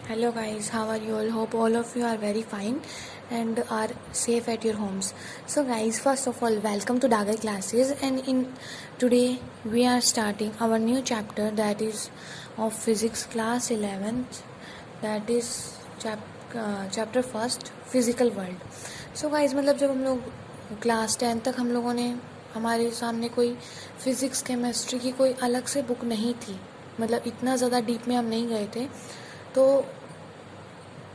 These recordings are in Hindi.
Hello guys, how are you all? Hope all of you are very fine and are safe at your homes. So guys, first of all, welcome to Dagai classes, and in today we are starting our new chapter, that is of physics class 11th, that is chapter first, physical world. So guys, मतलब जब हम लोग क्लास 10 तक हम लोगों ने हमारे सामने कोई फिज़िक्स केमिस्ट्री की कोई अलग से बुक नहीं थी, मतलब इतना ज़्यादा डीप में हम नहीं गए थे। तो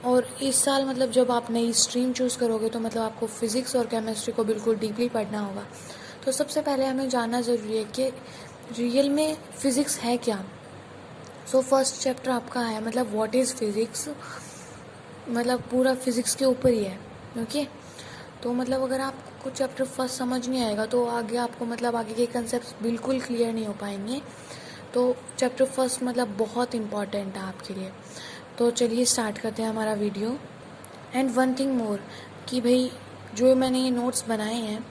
और इस साल मतलब जब आप नई स्ट्रीम चूज़ करोगे तो मतलब आपको फ़िज़िक्स और केमिस्ट्री को बिल्कुल डीपली पढ़ना होगा। तो सबसे पहले हमें जानना ज़रूरी है कि रियल में फ़िज़िक्स है क्या। सो फर्स्ट चैप्टर आपका है मतलब व्हाट इज़ फ़िज़िक्स, मतलब पूरा फिज़िक्स के ऊपर ही है। ओके, तो मतलब अगर आपको चैप्टर फर्स्ट समझ नहीं आएगा तो आगे आपको मतलब आगे के कंसेप्ट बिल्कुल क्लियर नहीं हो पाएंगे। तो चैप्टर फर्स्ट मतलब बहुत इम्पॉर्टेंट है आपके लिए। तो चलिए स्टार्ट करते हैं हमारा video. And one thing more कि भाई जो मैंने ये नोट्स बनाए हैं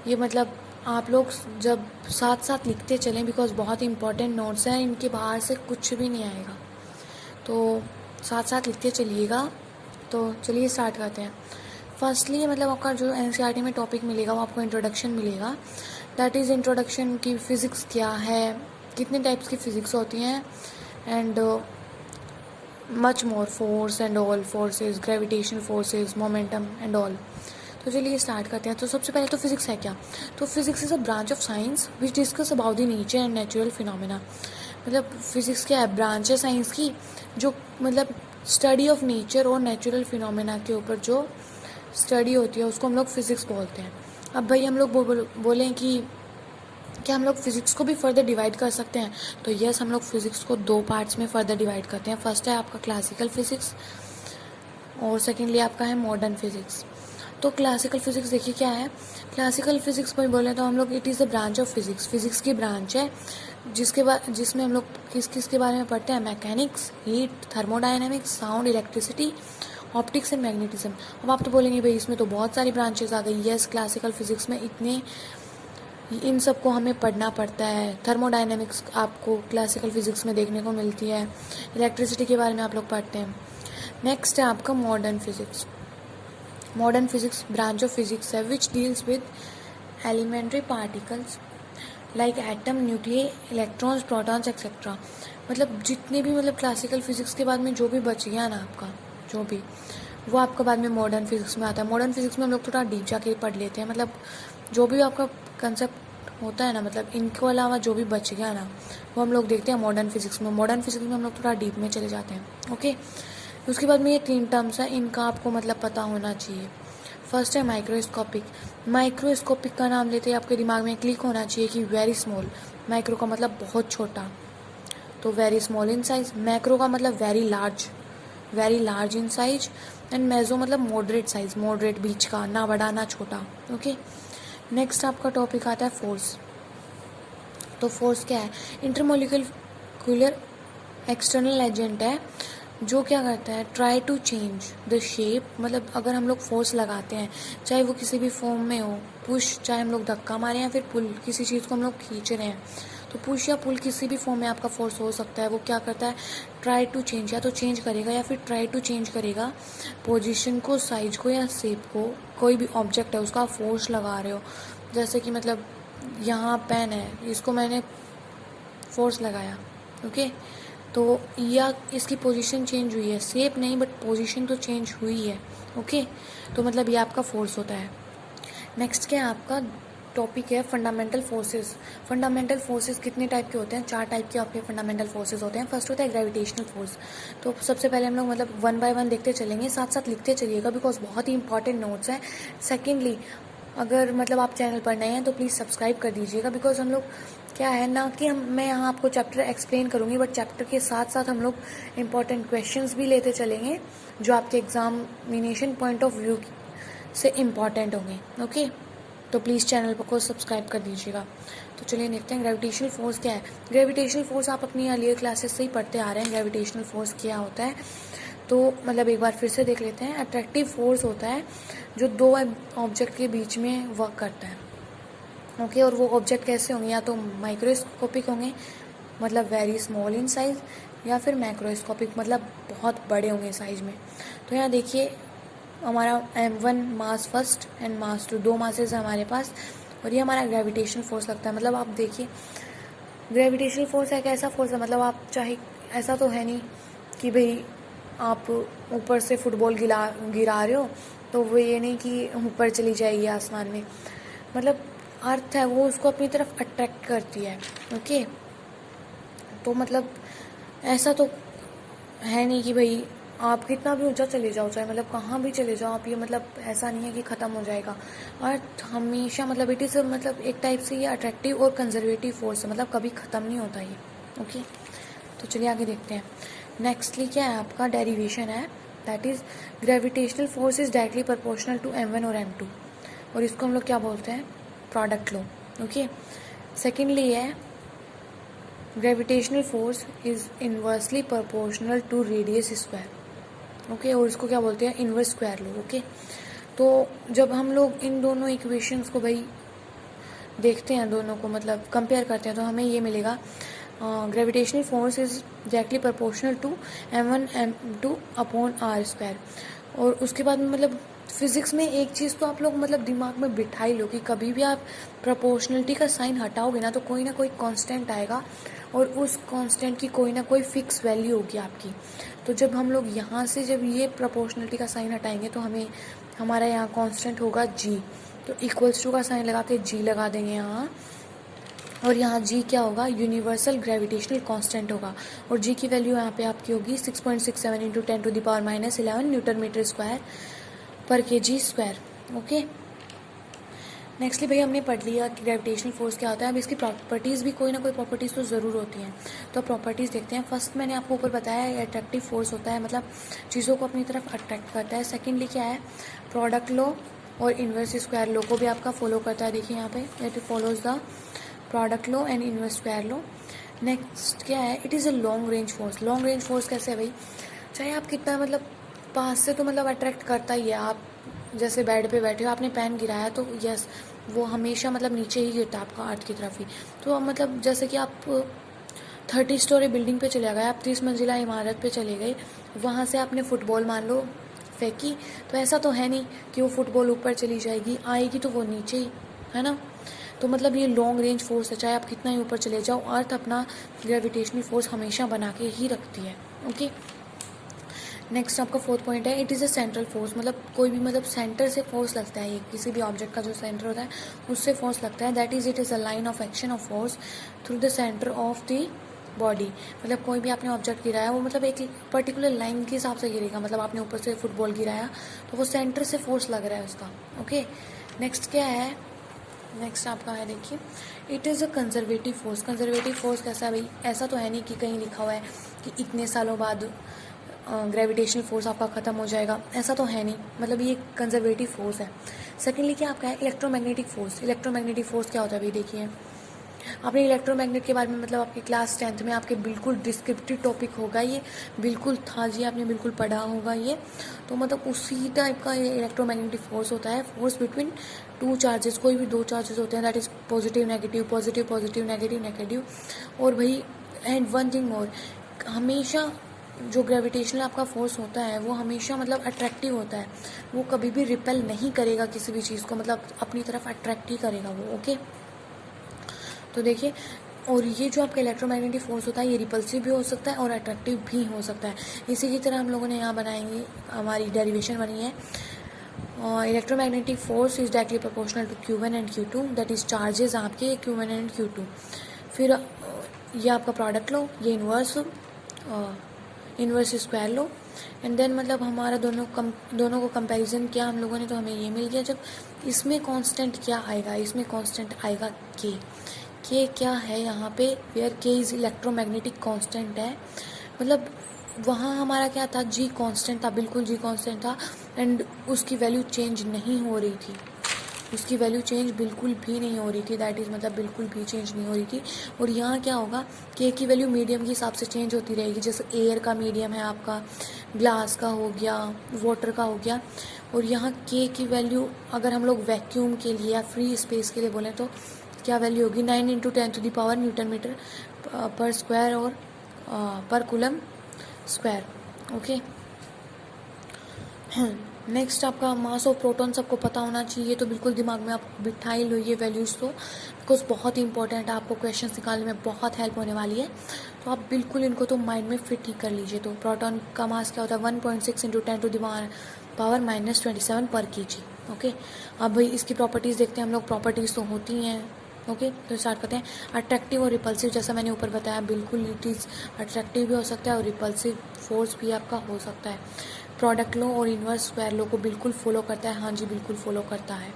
ये मतलब आप लोग जब साथ साथ लिखते चलें, बिकॉज बहुत इंपॉर्टेंट नोट्स हैं, इनके बाहर से कुछ भी नहीं आएगा, तो साथ साथ लिखते चलिएगा। तो चलिए स्टार्ट करते हैं। फर्स्टली मतलब आपका जो एनसीईआरटी में टॉपिक मिलेगा वो आपको इंट्रोडक्शन मिलेगा, दैट इज़ इंट्रोडक्शन की फ़िज़िक्स क्या है, कितने टाइप्स की फ़िज़िक्स होती हैं, and much more, force and all, forces, gravitational forces, momentum and all. तो चलिए स्टार्ट करते हैं। तो सबसे पहले तो फिज़िक्स है क्या। तो physics is a branch of science which discuss about the nature and natural phenomena. मतलब फिज़िक्स क्या है, ब्रांच है साइंस की जो मतलब स्टडी ऑफ नेचर और नेचुरल फिनोमेना के ऊपर जो स्टडी होती है उसको हम लोग फिज़िक्स बोलते हैं। अब भाई हम लोग बोलें कि क्या हम लोग फिज़िक्स को भी फर्दर डिवाइड कर सकते हैं, तो यस, हम लोग फिज़िक्स को दो पार्ट्स में फर्दर डिवाइड करते हैं। फर्स्ट है आपका क्लासिकल फिज़िक्स और सेकेंडली आपका है मॉडर्न फिज़िक्स। तो क्लासिकल फिज़िक्स देखिए क्या है। क्लासिकल फिज़िक्स में बोले तो हम लोग it is the branch of physics, physics की ब्रांच है जिसमें हम लोग किस के बारे में पढ़ते हैं, mechanics, heat, thermodynamics, sound, electricity, optics and magnetism. अब आप तो बोलेंगे भाई इसमें तो बहुत सारी ब्रांचेस आ गई। यस, क्लासिकल फिज़िक्स में इन सब को हमें पढ़ना पड़ता है। थर्मोडायनेमिक्स आपको क्लासिकल फिज़िक्स में देखने को मिलती है, इलेक्ट्रिसिटी के बारे में आप लोग पढ़ते हैं। नेक्स्ट है आपका modern physics. Modern physics branch of physics है which deals with elementary particles like atom, nucleus, electrons, protons etcetera. मतलब जितने भी मतलब क्लासिकल फिज़िक्स के बाद में जो भी बच गया ना आपका, जो भी वो आपका बाद में मॉडर्न फिज़िक्स में आता है। मॉडर्न फिज़िक्स में हम लोग थोड़ा डीप जाके पढ़ लेते हैं, मतलब जो भी आपका कंसेप्ट होता है ना, मतलब इनको अलावा जो भी बच गया ना वो हम लोग देखते हैं मॉडर्न फिज़िक्स में। मॉडर्न फिज़िक्स में हम लोग थोड़ा डीप में चले जाते हैं। ओके, उसके बाद में ये 3 टर्म्स हैं, इनका आपको मतलब पता होना चाहिए। फर्स्ट है माइक्रोस्कोपिक। माइक्रोस्कोपिक का नाम लेते ही आपके दिमाग में क्लिक होना चाहिए कि वेरी स्मॉल। माइक्रो का मतलब बहुत छोटा, तो very small in size. Macro का मतलब very large in size. And meso मतलब मॉडरेट साइज, मॉडरेट बीच का, ना बड़ा ना छोटा। ओके, नेक्स्ट आपका टॉपिक आता है फोर्स। तो फोर्स क्या है, इंटरमोलिकुलर एक्सटर्नल एजेंट है जो क्या करता है, try to change the shape. मतलब अगर हम लोग फोर्स लगाते हैं चाहे वो किसी भी फॉर्म में हो, पुश, चाहे हम लोग धक्का मारें या फिर पुल, किसी चीज़ को हम लोग खींच रहे हैं, तो पुश या पुल किसी भी फॉर्म में आपका फोर्स हो सकता है। वो क्या करता है, ट्राई टू चेंज, या तो चेंज करेगा या फिर ट्राई टू चेंज करेगा पोजीशन को, साइज को या शेप को। कोई भी ऑब्जेक्ट है उसका फोर्स लगा रहे हो, जैसे कि मतलब यहाँ पेन है, इसको मैंने फोर्स लगाया। ओके, तो या इसकी पोजीशन चेंज हुई है, शेप नहीं बट पोजीशन तो चेंज हुई है। ओके, तो मतलब ये आपका फोर्स होता है। नेक्स्ट क्या है आपका टॉपिक है फंडामेंटल फोर्सेस। फंडामेंटल फोर्सेस कितने टाइप के होते हैं, 4 टाइप के आपके फंडामेंटल फोर्सेस होते हैं। फर्स्ट होता है ग्रेविटेशनल फोर्स। तो सबसे पहले हम लोग मतलब 1 बाय 1 देखते चलेंगे, साथ साथ लिखते चलिएगा बिकॉज बहुत ही इंपॉर्टेंट नोट्स हैं। सेकेंडली, अगर मतलब आप चैनल पर नए हैं तो प्लीज़ सब्सक्राइब कर दीजिएगा, बिकॉज हम लोग क्या है ना कि मैं यहाँ आपको चैप्टर एक्सप्लेन करूँगी बट चैप्टर के साथ साथ हम लोग इंपॉर्टेंट क्वेश्चंस भी लेते चलेंगे जो आपके एग्जामिनेशन पॉइंट ऑफ व्यू से इम्पॉर्टेंट होंगे। ओके, तो प्लीज़ चैनल को सब्सक्राइब कर दीजिएगा। तो चलिए देखते हैं ग्रेविटेशनल फोर्स क्या है। ग्रेविटेशनल फोर्स आप अपनी अर्लियर क्लासेस से ही पढ़ते आ रहे हैं, ग्रेविटेशनल फोर्स क्या होता है। तो मतलब एक बार फिर से देख लेते हैं। अट्रैक्टिव फोर्स होता है जो दो ऑब्जेक्ट के बीच में वर्क करता है। ओके, और वो ऑब्जेक्ट कैसे होंगे, या तो माइक्रोस्कोपिक होंगे मतलब वेरी स्मॉल इन साइज, या फिर मैक्रोस्कोपिक मतलब बहुत बड़े होंगे साइज में। तो यहाँ देखिए हमारा m1 mass first and mass 2, 2 masses है हमारे पास, और ये हमारा ग्रेविटेशनल फोर्स लगता है। मतलब आप देखिए ग्रेविटेशनल फोर्स एक ऐसा फोर्स है, मतलब आप चाहे, ऐसा तो है नहीं कि भाई आप ऊपर से फुटबॉल गिरा रहे हो तो वो ये नहीं कि ऊपर चली जाएगी आसमान में, मतलब अर्थ है वो उसको अपनी तरफ अट्रैक्ट करती है। ओके, तो मतलब ऐसा तो है नहीं कि भाई आप कितना भी ऊंचा चले जाओ, चाहे मतलब कहाँ भी चले जाओ आप, ये मतलब ऐसा नहीं है कि ख़त्म हो जाएगा। अर्थ हमेशा मतलब इट इज़ मतलब एक टाइप से ये अट्रैक्टिव और कंजर्वेटिव फोर्स है, मतलब कभी ख़त्म नहीं होता ये। ओके, तो चलिए आगे देखते हैं। नेक्स्टली क्या है आपका डेरिवेशन है, that is gravitational force is directly proportional to m1 और m2, और इसको हम लोग क्या बोलते हैं, प्रोडक्ट लो। ओके, सेकेंडली है gravitational force is inversely proportional to radius square. Okay, और इसको क्या बोलते हैं, इन्वर्स स्क्वायर लो। ओके, तो जब हम लोग इन दोनों इक्वेशंस को भाई देखते हैं, दोनों को मतलब कंपेयर करते हैं, तो हमें ये मिलेगा gravitational force is directly proportional to m1 m2 upon r square. और उसके बाद में मतलब फिजिक्स में एक चीज़ तो आप लोग मतलब दिमाग में बिठा ही लो कि कभी भी आप प्रोपोर्शनलिटी का साइन हटाओगे ना तो कोई ना कोई कांस्टेंट आएगा, और उस कांस्टेंट की कोई ना कोई फिक्स वैल्यू होगी आपकी। तो जब हम लोग यहाँ से जब ये प्रोपोर्शनलिटी का साइन हटाएंगे तो हमें हमारा यहाँ कांस्टेंट होगा g, तो इक्वल्स टू का साइन लगा के g लगा देंगे यहाँ, और यहाँ g क्या होगा, यूनिवर्सल ग्रेविटेशनल कांस्टेंट होगा, और g की वैल्यू यहाँ पे आपकी होगी 6.67 इंटू 10⁻⁻11 न्यूटन मीटर स्क्वायर पर kg स्क्वायर। ओके, नेक्स्टली भैया हमने पढ़ लिया कि ग्रेविटेशनल फोर्स क्या होता है। अब इसकी प्रॉपर्टीज़ भी कोई ना कोई प्रॉपर्टीज़ तो ज़रूर होती हैं, तो प्रॉपर्टीज़ देखते हैं। फर्स्ट मैंने आपको ऊपर बताया अट्रैक्टिव फोर्स होता है, मतलब चीज़ों को अपनी तरफ अट्रैक्ट करता है। सेकेंडली क्या है, प्रोडक्ट लो और इन्वर्स स्क्वायर लो को भी आपका फॉलो करता है। देखिए यहाँ पे it follows the product low and inverse square low. Next क्या है, it is a long range force. Long range force कैसे है भाई, चाहे आप कितना मतलब पास से तो मतलब अट्रैक्ट करता ही है। आप जैसे बेड पे बैठे हो, आपने पेन गिराया तो यस वो हमेशा मतलब नीचे ही गिरता है आपका अर्थ की तरफ ही। तो मतलब जैसे कि आप 30 स्टोरी बिल्डिंग पे चले गए, आप 30 मंजिला इमारत पे चले गए, वहाँ से आपने फुटबॉल मान लो फेंकी, तो ऐसा तो है नहीं कि वो फुटबॉल ऊपर चली जाएगी, आएगी तो वो नीचे ही, है ना। तो मतलब ये लॉन्ग रेंज फोर्स है, चाहे आप कितना ही ऊपर चले जाओ, अर्थ अपना ग्रेविटेशनल फोर्स हमेशा बना के ही रखती है। ओके, नेक्स्ट आपका फोर्थ पॉइंट है, it is a central force. मतलब कोई भी मतलब सेंटर से फोर्स लगता है, ये किसी भी ऑब्जेक्ट का जो सेंटर होता है उससे फोर्स लगता है। That is it is a line of action of force through the centre of the body. मतलब कोई भी आपने ऑब्जेक्ट गिराया वो मतलब एक पर्टिकुलर लाइन के हिसाब से गिरेगा। मतलब आपने ऊपर से फुटबॉल गिराया तो वो सेंटर से फोर्स लग रहा है उसका। ओके, नेक्स्ट क्या है, नेक्स्ट आपका है देखिए, it is a conservative force. Conservative force कैसा है भाई, ऐसा तो है नहीं कि कहीं लिखा हुआ है कि इतने सालों बाद ग्रेविटेशनल फोर्स आपका ख़त्म हो जाएगा, ऐसा तो है नहीं। मतलब ये कंजर्वेटिव फोर्स है। सेकेंडली क्या आपका है, इलेक्ट्रोमैग्नेटिक फोर्स। इलेक्ट्रोमैग्नेटिक फोर्स क्या होता है भाई, देखिए आपने इलेक्ट्रोमैग्नेट के बारे में मतलब आपकी क्लास 10th में आपके बिल्कुल डिस्क्रिप्टिव टॉपिक होगा, ये बिल्कुल था जी, आपने बिल्कुल पढ़ा होगा ये। तो मतलब उसी टाइप का ये इलेक्ट्रोमैग्नेटिक फोर्स होता है, फोर्स बिटवीन टू चार्जेस। कोई भी दो चार्जेस होते हैं, that is positive negative, positive positive, negative negative. और भाई एंड वन थिंग मोर, हमेशा जो ग्रेविटेशनल आपका फोर्स होता है वो हमेशा मतलब अट्रैक्टिव होता है, वो कभी भी रिपेल नहीं करेगा किसी भी चीज़ को, मतलब अपनी तरफ अट्रैक्ट ही करेगा वो। ओके, तो देखिए, और ये जो आपका इलेक्ट्रोमैग्नेटिक फोर्स होता है ये रिपल्सिव भी हो सकता है और अट्रैक्टिव भी हो सकता है। इसी की तरह हम लोगों ने यहाँ बनाएंगे, हमारी डेरिवेशन बनी है, electromagnetic force is directly proportional to Q1 and Q2, that is charges आपके Q1 एंड Q2। फिर ये आपका प्रोडक्ट लो, ये inverse square law, and then मतलब हमारा दोनों को कंपैरिजन किया हम लोगों ने, तो हमें ये मिल गया। जब इसमें कांस्टेंट क्या आएगा, इसमें कांस्टेंट आएगा के क्या है यहाँ पे, वेयर के इज़ इलेक्ट्रोमैग्नेटिक कांस्टेंट है। मतलब वहाँ हमारा क्या था, जी कांस्टेंट था, बिल्कुल जी कांस्टेंट था, एंड उसकी वैल्यू चेंज नहीं हो रही थी, उसकी वैल्यू चेंज बिल्कुल भी नहीं हो रही थी, दैट इज़ मतलब बिल्कुल भी चेंज नहीं हो रही थी। और यहाँ क्या होगा, के की वैल्यू मीडियम के हिसाब से चेंज होती रहेगी, जैसे एयर का मीडियम है आपका, ग्लास का हो गया, वाटर का हो गया। और यहाँ के की वैल्यू अगर हम लोग वैक्यूम के लिए या फ्री स्पेस के लिए बोलें तो क्या वैल्यू होगी, 9 × 10⁻⁻ न्यूटन मीटर पर स्क्वायर और पर कूलम स्क्वायर। ओके, नेक्स्ट आपका मास ऑफ प्रोटॉन सबको पता होना चाहिए, तो बिल्कुल दिमाग में आप बिठा ही लो ये वैल्यूज़, तो बिकॉज बहुत ही इंपॉर्टेंट है, आपको क्वेश्चन निकालने में बहुत हेल्प होने वाली है, तो आप बिल्कुल इनको तो माइंड में फिट ही कर लीजिए। तो प्रोटॉन का मास क्या होता है 1.6 × 10⁻⁻⁻27 पर kg। ओके, अब भाई इसकी प्रॉपर्टीज़ देखते हैं हम लोग। प्रॉपर्टीज़ तो होती हैं। ओके, तो स्टार्ट करते हैं। अट्रैक्टिव और रिपल्सिव, जैसा मैंने ऊपर बताया, बिल्कुल इट इज़ अट्रैक्टिव भी हो सकता है और रिपल्सिव फोर्स भी आपका हो सकता है। प्रोडक्ट लॉ और इन्वर्स स्क्वायर लॉ को बिल्कुल फॉलो करता है। हाँ जी, बिल्कुल फॉलो करता है।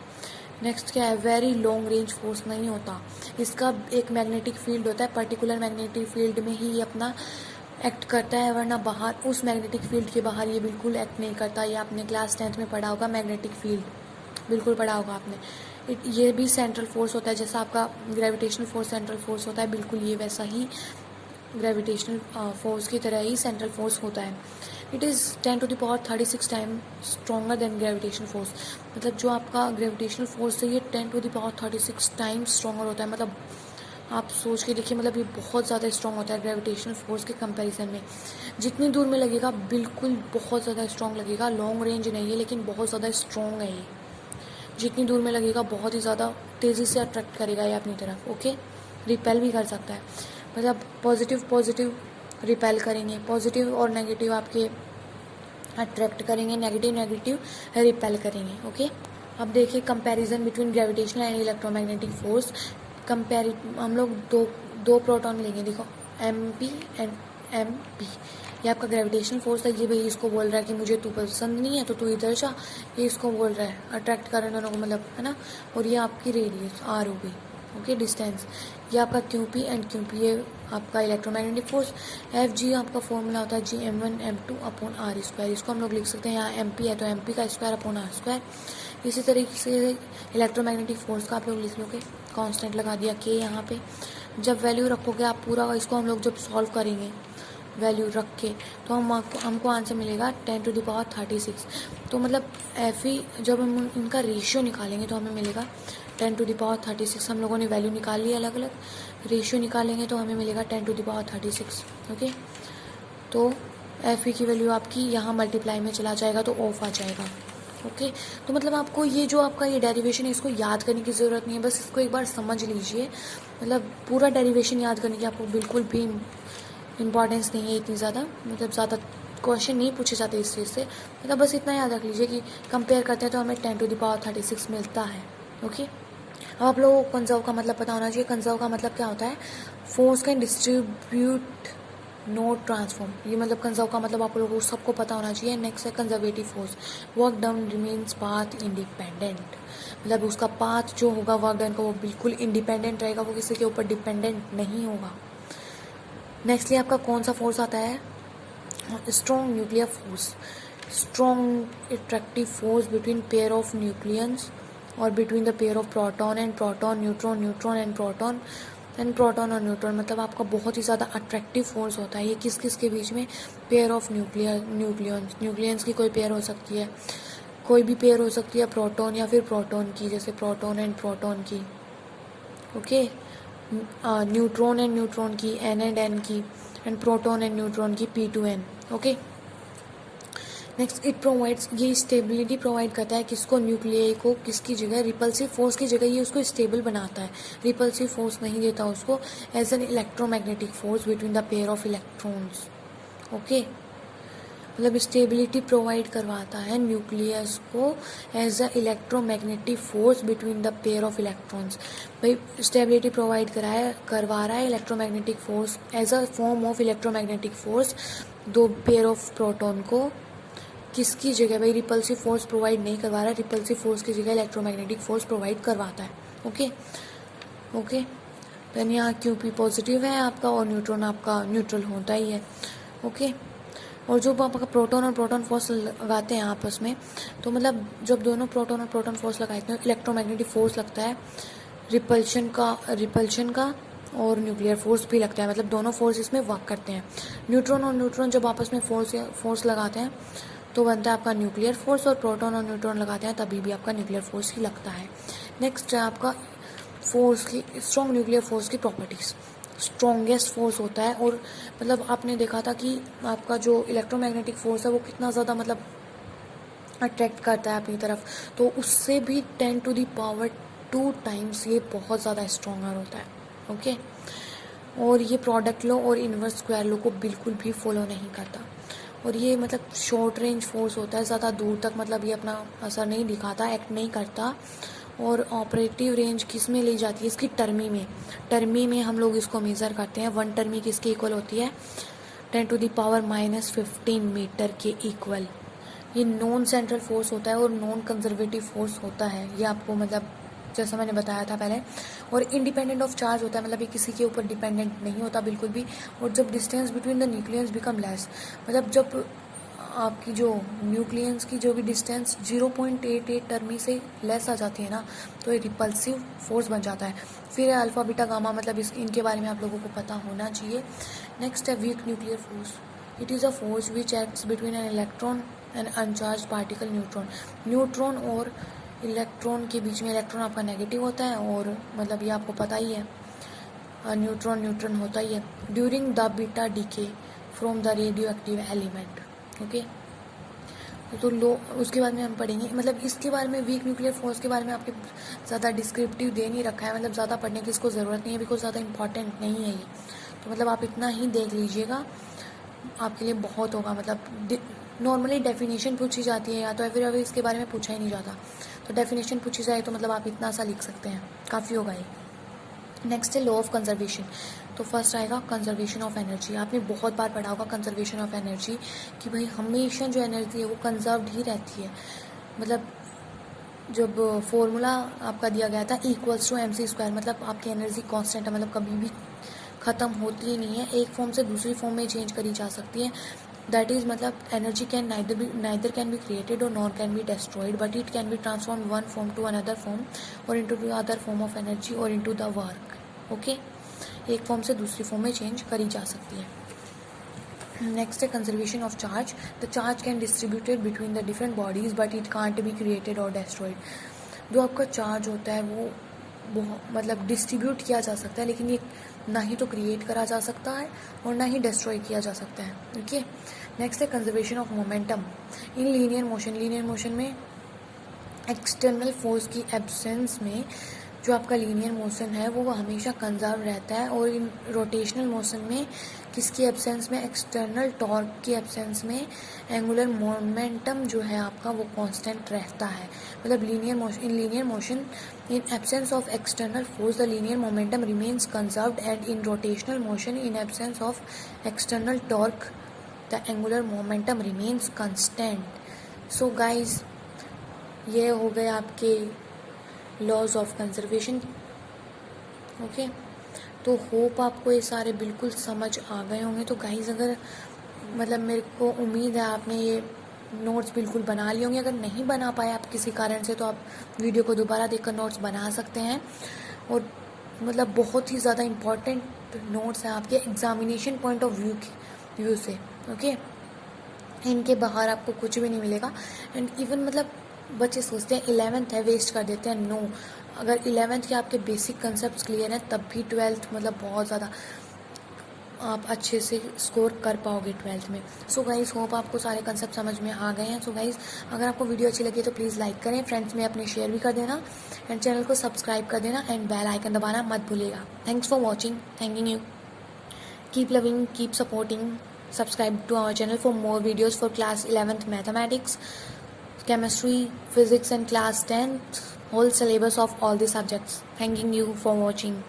नेक्स्ट क्या है, वेरी लॉन्ग रेंज फोर्स नहीं होता, इसका एक मैग्नेटिक फील्ड होता है, पर्टिकुलर मैग्नेटिक फील्ड में ही अपना एक्ट करता है, वरना बाहर उस मैग्नेटिक फील्ड के बाहर ये बिल्कुल एक्ट नहीं करता। ये आपने क्लास 10th में पढ़ा होगा, मैग्नेटिक फील्ड बिल्कुल पढ़ा होगा आपने। ये भी सेंट्रल फोर्स होता है, जैसा आपका ग्रेविटेशनल फोर्स सेंट्रल फोर्स होता है, बिल्कुल ये वैसा ही ग्रेविटेशनल फोर्स की तरह ही सेंट्रल फोर्स होता है। It is 10⁻36 time stronger than gravitational force, मतलब जो आपका ग्रेविटेशनल फोर्स है ये 10⁻36 टाइम स्ट्रॉन्गर होता है। मतलब आप सोच के देखिए, मतलब ये बहुत ज़्यादा स्ट्रॉन्ग होता है ग्रेविटेशनल फोर्स के कंपैरिजन में। जितनी दूर में लगेगा बिल्कुल बहुत ज़्यादा स्ट्रॉन्ग लगेगा। लॉन्ग रेंज नहीं है लेकिन बहुत ज़्यादा स्ट्रॉन्ग है ये। जितनी दूर में लगेगा बहुत ही ज़्यादा तेज़ी से अट्रैक्ट करेगा ये अपनी तरफ। ओके, रिपेल भी कर सकता है, मतलब पॉजिटिव रिपेल करेंगे, पॉजिटिव और नेगेटिव आपके अट्रैक्ट करेंगे, नेगेटिव रिपेल करेंगे। ओके, अब देखिए comparison between gravitational and electromagnetic force. हम लोग दो प्रोटॉन लेंगे, देखो MP एंड MP। ये आपका ग्रेविटेशनल फोर्स है, ये भाई इसको बोल रहा है कि मुझे तू पसंद नहीं है तो तू इधर जा, ये इसको बोल रहा है अट्रैक्ट कर दोनों को, मतलब है ना। और ये आपकी रेडियस R हो गई। ओके, डिस्टेंस ये आपका QP एंड QP ये आपका इलेक्ट्रोमैग्नेटिक फोर्स। FG आपका फॉर्मूला होता है Gm1m2/r²। इसको हम लोग लिख सकते हैं, यहाँ MP है तो MP का स्क्वायर अपॉन R²। इसी तरीके से इलेक्ट्रोमैग्नेटिक फोर्स का आप लोग लिख लोगे, कांस्टेंट लगा दिया K यहाँ पे। जब वैल्यू रखोगे आप पूरा इसको, हम लोग जब सॉल्व करेंगे वैल्यू रख के, तो हमको आंसर मिलेगा 10⁻36। तो मतलब FE जब हम इनका रेशियो निकालेंगे तो हमें मिलेगा 10⁻36। हम लोगों ने वैल्यू निकाल ली अलग अलग, रेशियो निकालेंगे तो हमें मिलेगा 10⁻36। ओके, तो FE की वैल्यू आपकी यहाँ मल्टीप्लाई में चला जाएगा तो ऑफ आ जाएगा। ओके, तो मतलब आपको ये जो आपका ये डेरिवेशन है इसको याद करने की ज़रूरत नहीं है, बस इसको एक बार समझ लीजिए। मतलब पूरा डेरिवेशन याद करने की आपको बिल्कुल भी इम्पॉर्टेंस नहीं है इतनी ज़्यादा, मतलब ज़्यादा क्वेश्चन नहीं पूछे जाते इस चीज़ से। मतलब बस इतना याद रख लीजिए कि कंपेयर करते हैं तो हमें 10⁻36 मिलता है। ओके, अब आप लोगों को कंजर्व का मतलब पता होना चाहिए। कंजर्व का मतलब क्या होता है, force can distribute note transform. ये मतलब कंजर्व का मतलब आप लोगों को सबको पता होना चाहिए। नेक्स्ट है conservative force, work done remains path independent. मतलब उसका पाथ जो होगा वर्क डन का वो बिल्कुल इंडिपेंडेंट रहेगा, वो किसी के ऊपर डिपेंडेंट नहीं होगा। नेक्स्टली आपका कौन सा फोर्स आता है, strong nuclear force, strong attractive force between pair of nucleons और between the pair of proton and proton, neutron and proton और न्यूट्रॉन। मतलब आपका बहुत ही ज़्यादा अट्रैक्टिव फोर्स होता है ये किस के बीच में, पेयर ऑफ न्यूक्लियंस की कोई पेयर हो सकती है, कोई भी पेयर हो सकती है, प्रोटॉन या फिर प्रोटॉन की, जैसे प्रोटॉन एंड प्रोटॉन की। ओके, न्यूट्रॉन एंड न्यूट्रॉन की, N एंड N की, एंड प्रोटॉन एंड न्यूट्रॉन की P2 N। Okay, next it provides, ये स्टेबिलिटी प्रोवाइड करता है किसको, न्यूक्लियाई को, किसकी जगह, रिपल्सिव फोर्स की जगह ये उसको स्टेबल बनाता है, रिपल्सिव फोर्स नहीं देता उसको, as an electromagnetic force between the pair of electrons. Okay, मतलब स्टेबिलिटी प्रोवाइड करवाता है न्यूक्लियस को as a electromagnetic force between the pair of electrons. भाई स्टेबिलिटी प्रोवाइड करवा रहा है electromagnetic force as a form of electromagnetic force दो पेयर ऑफ प्रोटॉन को, किसकी जगह, भाई रिपल्सिव फोर्स प्रोवाइड नहीं करवा रहा है, रिपल्सिव फोर्स की जगह इलेक्ट्रोमैग्नेटिक फोर्स प्रोवाइड करवाता है। ओके, देन यहाँ QP पॉजिटिव है आपका और न्यूट्रॉन आपका न्यूट्रल होता ही है। ओके, और जो आपका प्रोटॉन और प्रोटॉन फोर्स लगाते हैं आपस में, तो मतलब जब दोनों प्रोटॉन और प्रोटॉन फोर्स लगाते हैं इलेक्ट्रोमैग्नेटिक फोर्स लगता है, रिपल्शन का और न्यूक्लियर फोर्स भी लगता है, मतलब दोनों फोर्स इसमें वर्क करते हैं। न्यूट्रॉन और न्यूट्रॉन जब आपस में फोर्स लगाते हैं तो बनता है आपका न्यूक्लियर फोर्स, और प्रोटॉन और न्यूट्रॉन लगाते हैं तभी भी आपका न्यूक्लियर फोर्स ही लगता है। नेक्स्ट है आपका फोर्स की, स्ट्रॉन्ग न्यूक्लियर फोर्स की प्रॉपर्टीज़। स्ट्रॉन्गेस्ट फोर्स होता है। और मतलब आपने देखा था कि आपका जो इलेक्ट्रोमैग्नेटिक फोर्स है वो कितना ज़्यादा मतलब अट्रैक्ट करता है अपनी तरफ, तो उससे भी 10⁻² टाइम्स ये बहुत ज़्यादा स्ट्रॉन्गर होता है। ओके, और ये प्रोडक्ट लॉ और इन्वर्स स्क्वायर लॉ को बिल्कुल भी फॉलो नहीं करता। और ये मतलब शॉर्ट रेंज फोर्स होता है, ज़्यादा दूर तक मतलब ये अपना असर नहीं दिखाता, एक्ट नहीं करता। और ऑपरेटिव रेंज किस में ली जाती है? इसकी टर्मी में। टर्मी में हम लोग इसको मेज़र करते हैं। 1 टर्मी किसके इक्वल होती है? 10⁻⁻15 मीटर के इक्वल। ये नॉन सेंट्रल फोर्स होता है और नॉन कंजर्वेटिव फोर्स होता है, ये आपको मतलब जैसा मैंने बताया था पहले। और इंडिपेंडेंट ऑफ चार्ज होता है, मतलब ये किसी के ऊपर डिपेंडेंट नहीं होता बिल्कुल भी। और जब distance between the nucleons become less, मतलब जब आपकी जो न्यूक्लियंस की जो भी डिस्टेंस 0.88 टर्मी से लेस आ जाती है ना, तो ये रिपल्सिव फोर्स बन जाता है। फिर है अल्फा बीटा गामा, मतलब इनके बारे में आप लोगों को पता होना चाहिए। नेक्स्ट है weak nuclear force. It is a force which acts between an electron and अनचार्ज particle neutron. Neutron और इलेक्ट्रॉन के बीच में, इलेक्ट्रॉन आपका नेगेटिव होता है और मतलब ये आपको पता ही है, न्यूट्रॉन न्यूट्रॉन होता ही है। During the beta decay from the radio active element. Okay, तो लो उसके बाद में हम पढ़ेंगे, मतलब इसके बारे में वीक न्यूक्लियर फोर्स के बारे में आपके ज़्यादा डिस्क्रिप्टिव दे नहीं रखा है, मतलब ज़्यादा पढ़ने की इसको ज़रूरत नहीं है, बिकॉज ज़्यादा इंपॉर्टेंट नहीं है ये। तो मतलब आप इतना ही देख लीजिएगा, आपके लिए बहुत होगा। मतलब नॉर्मली डेफिनेशन पूछी जाती है या तो फिर अभी इसके बारे में पूछा ही नहीं जाता, तो डेफिनेशन पूछी जाए तो मतलब आप इतना सा लिख सकते हैं, काफ़ी होगा ये। नेक्स्ट है लॉ ऑफ कंजर्वेशन। तो फर्स्ट आएगा कंजर्वेशन ऑफ एनर्जी। आपने बहुत बार पढ़ा होगा कंजर्वेशन ऑफ एनर्जी, कि भाई हमेशा जो एनर्जी है वो कंजर्व्ड ही रहती है। मतलब जब फॉर्मूला आपका दिया गया था E=mc², मतलब आपकी एनर्जी कांस्टेंट है, मतलब कभी भी ख़त्म होती ही नहीं है, एक फॉर्म से दूसरी फॉर्म में चेंज करी जा सकती है। दैट इज़ मतलब energy can neither can be created और nor can be destroyed, but it can be transform one form to another form और into the other form of energy और इनटू द वर्क। ओके, एक फॉर्म से दूसरी फॉर्म में चेंज करी जा सकती है। नेक्स्ट है conservation of charge. The charge can distributed between the different bodies but it can't be created और डिस्ट्रॉयड। जो आपका चार्ज होता है वो मतलब डिस्ट्रीब्यूट किया जा सकता है, लेकिन ये ना ही तो क्रिएट करा जा सकता है और ना ही डिस्ट्रॉय किया जा सकता है। ओके, नेक्स्ट है conservation of momentum in linear motion. Linear motion में एक्सटर्नल फोर्स की एब्सेंस में जो आपका लीनियर मोशन है वो हमेशा कंजर्व रहता है, और इन रोटेशनल मोशन में किसकी एब्सेंस में? एक्सटर्नल टॉर्क की एब्सेंस में एंगुलर मोमेंटम जो है आपका वो कांस्टेंट रहता है। मतलब linear motion in absence of external force the linear momentum remains conserved, and in rotational motion in absence of external torque the angular momentum remains constant. So guys, ये हो गए आपके लॉज ऑफ कंजर्वेशन। ओके, तो होप आपको ये सारे बिल्कुल समझ आ गए होंगे। तो गाइज, अगर मतलब मेरे को उम्मीद है आपने ये नोट्स बिल्कुल बना लिए होंगे। अगर नहीं बना पाए आप किसी कारण से, तो आप वीडियो को दोबारा देखकर नोट्स बना सकते हैं। और मतलब बहुत ही ज़्यादा इम्पॉर्टेंट नोट्स हैं आपके एग्जामिनेशन पॉइंट ऑफ व्यू से। ओके, इनके बाहर आपको कुछ भी नहीं मिलेगा। एंड इवन मतलब बच्चे सोचते हैं 11th है वेस्ट कर देते हैं। नो, अगर 11th के आपके बेसिक कंसेप्ट क्लियर हैं तब भी 12th मतलब बहुत ज़्यादा आप अच्छे से स्कोर कर पाओगे 12th में। सो गाइज, होप आपको सारे कंसेप्ट समझ में आ गए हैं। सो गाइज, अगर आपको वीडियो अच्छी लगी तो प्लीज़ लाइक करें, फ्रेंड्स में अपने शेयर भी कर देना, एंड चैनल को सब्सक्राइब कर देना, एंड बेल आइकन दबाना मत भूलिएगा। Thanks for watching, thanking you, keep loving, keep supporting, subscribe to our channel for more videos for class 11th mathematics, chemistry, physics and class 10th whole syllabus of all the subjects. Thanking you for watching.